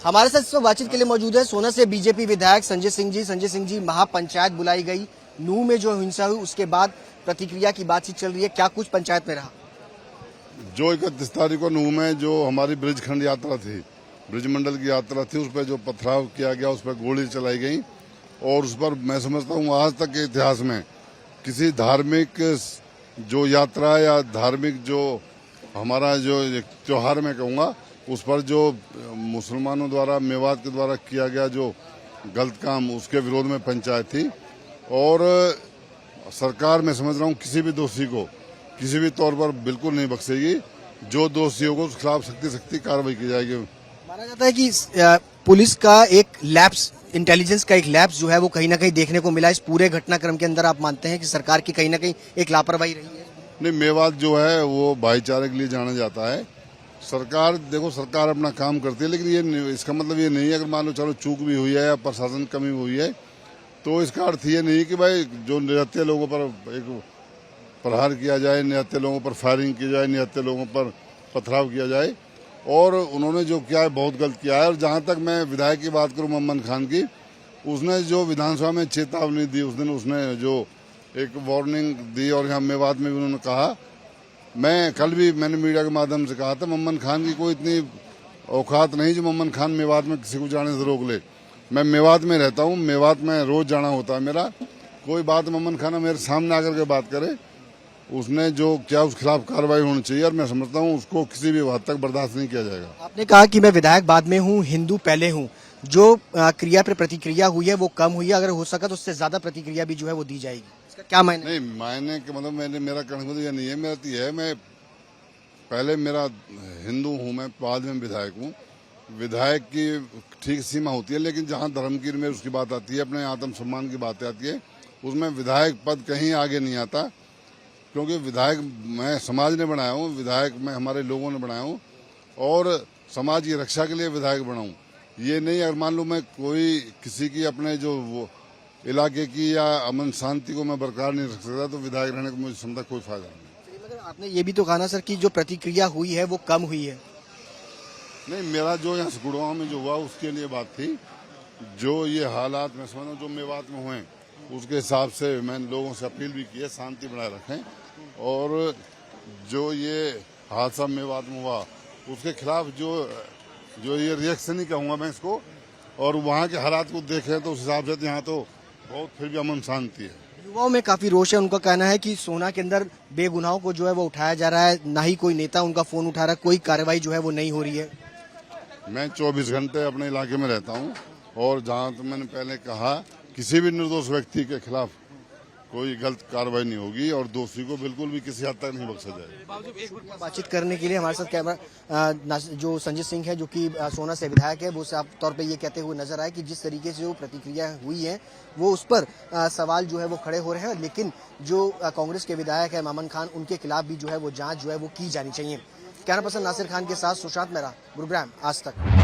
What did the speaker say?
हमारे साथ इस वक्त बातचीत के लिए मौजूद है सोना से बीजेपी विधायक संजय सिंह जी। संजय सिंह जी, महापंचायत बुलाई गई, नूह में जो हिंसा हुई उसके बाद प्रतिक्रिया की बातचीत चल रही है, क्या कुछ पंचायत में रहा? जो 31 तारीख को नूह में जो हमारी ब्रिज खंड यात्रा थी, ब्रिज मंडल की यात्रा थी, उस पर जो पथराव किया गया, उस पर गोली चलाई गई और उस पर मैं समझता हूँ आज तक के इतिहास में किसी धार्मिक जो यात्रा या धार्मिक जो हमारा जो त्योहार मैं कहूँगा उस पर जो मुसलमानों द्वारा मेवात के द्वारा किया गया जो गलत काम, उसके विरोध में पंचायत थी। और सरकार मैं समझ रहा हूँ किसी भी दोषी को किसी भी तौर पर बिल्कुल नहीं बख्शेगी। जो दोषी होगा उसके खिलाफ सख्ती कार्रवाई की जाएगी। माना जाता है कि पुलिस का एक लैप्स, इंटेलिजेंस का एक लैप्स जो है वो कहीं ना कहीं देखने को मिला इस पूरे घटनाक्रम के अंदर। आप मानते हैं कि सरकार की कहीं ना कहीं एक लापरवाही रही है? नहीं, मेवात जो है वो भाईचारे के लिए जाना जाता है। सरकार देखो, सरकार अपना काम करती है, लेकिन ये इसका मतलब ये नहीं है अगर मान लो चलो चूक भी हुई है या प्रशासन कमी हुई है तो इसका अर्थ ये नहीं कि भाई जो निहत्थे लोगों पर एक प्रहार किया जाए, निहत्थे लोगों पर फायरिंग की जाए, निहत्थे लोगों पर पथराव किया जाए। और उन्होंने जो किया है बहुत गलत किया है। और जहां तक मैं विधायक की बात करूं मोहम्मद खान की, उसने जो विधानसभा में चेतावनी दी उस दिन, उसने जो एक वार्निंग दी और यहाँ मेवात में भी उन्होंने कहा, मैं कल भी मैंने मीडिया के माध्यम से कहा था, मोहम्मद खान की कोई इतनी औकात नहीं जो मोहम्मद खान मेवात में किसी को जाने से रोक ले। मैं मेवात में रहता हूँ, मेवात में रोज जाना होता है मेरा। कोई बात मोहम्मद खान मेरे सामने आकर के बात करे, उसने जो क्या उस खिलाफ कार्रवाई होनी चाहिए और मैं समझता हूँ उसको किसी भी हद तक बर्दाश्त नहीं किया जाएगा। आपने कहा कि मैं विधायक बाद में हूँ, हिंदू पहले हूँ। जो क्रिया पर प्रतिक्रिया हुई है वो कम हुई है, अगर हो सका तो उससे ज्यादा प्रतिक्रिया भी जो है वो दी जाएगी। इसका क्या मायने? नहीं, मायने के मतलब मेरा कहने को यह नहीं है, मेरा तो यह है, मैं पहले मेरा हिंदू हूँ, मैं बाद में विधायक हूँ। विधायक की ठीक सीमा होती है, लेकिन जहाँ धर्म की में उसकी बात आती है, अपने आत्मसम्मान की बात आती है, उसमें विधायक पद कहीं आगे नहीं आता। क्योंकि विधायक मैं समाज ने बनाया हूँ, विधायक मैं हमारे लोगों ने बनाया हूँ और समाज की रक्षा के लिए विधायक बना हूँ। ये नहीं अगर मान लो मैं कोई किसी की अपने जो वो इलाके की या अमन शांति को मैं बरकरार नहीं रख सकता तो विधायक रहने का मुझे समझा कोई फायदा नहीं। मगर आपने ये भी तो कहा ना सर कि जो प्रतिक्रिया हुई है वो कम हुई है। नहीं, मेरा जो यहाँ गुड़गांव में जो हुआ उसके लिए बात थी। जो ये हालात मैं समझ जो मेवात में हुए उसके हिसाब से मैंने लोगों से अपील भी की है शांति बनाए रखें। और जो ये हादसा मेवात में हुआ उसके खिलाफ जो ये रिएक्शन ही कहूँगा मैं इसको, और वहाँ के हालात को देखें तो उस हिसाब से यहाँ तो बहुत फिर भी अमन शांति है। युवाओं में काफी रोष है। उनका कहना है कि सोना के अंदर बेगुनाहों को जो है वो उठाया जा रहा है, ना ही कोई नेता उनका फोन उठा रहा है, कोई कार्रवाई जो है वो नहीं हो रही है। मैं 24 घंटे अपने इलाके में रहता हूँ और जहाँ तो मैंने पहले कहा किसी भी निर्दोष व्यक्ति के खिलाफ कोई गलत कार्रवाई नहीं होगी और दोषी को बिल्कुल भी किसी हद तक नहीं बख्शा जाएगा। बातचीत करने के लिए हमारे साथ कैमरा जो संजय सिंह है जो कि सोना से विधायक है, वो साफ तौर पे ये कहते हुए नजर आए कि जिस तरीके से जो प्रतिक्रिया हुई है वो उस पर सवाल जो है वो खड़े हो रहे हैं, लेकिन जो कांग्रेस के विधायक है मोहम्मद खान, उनके खिलाफ भी जो है वो जाँच जो है वो की जानी चाहिए। कैमरा पर्सन नासिर खान के साथ सुशांत मेहरा, गुरुग्राम, आज तक।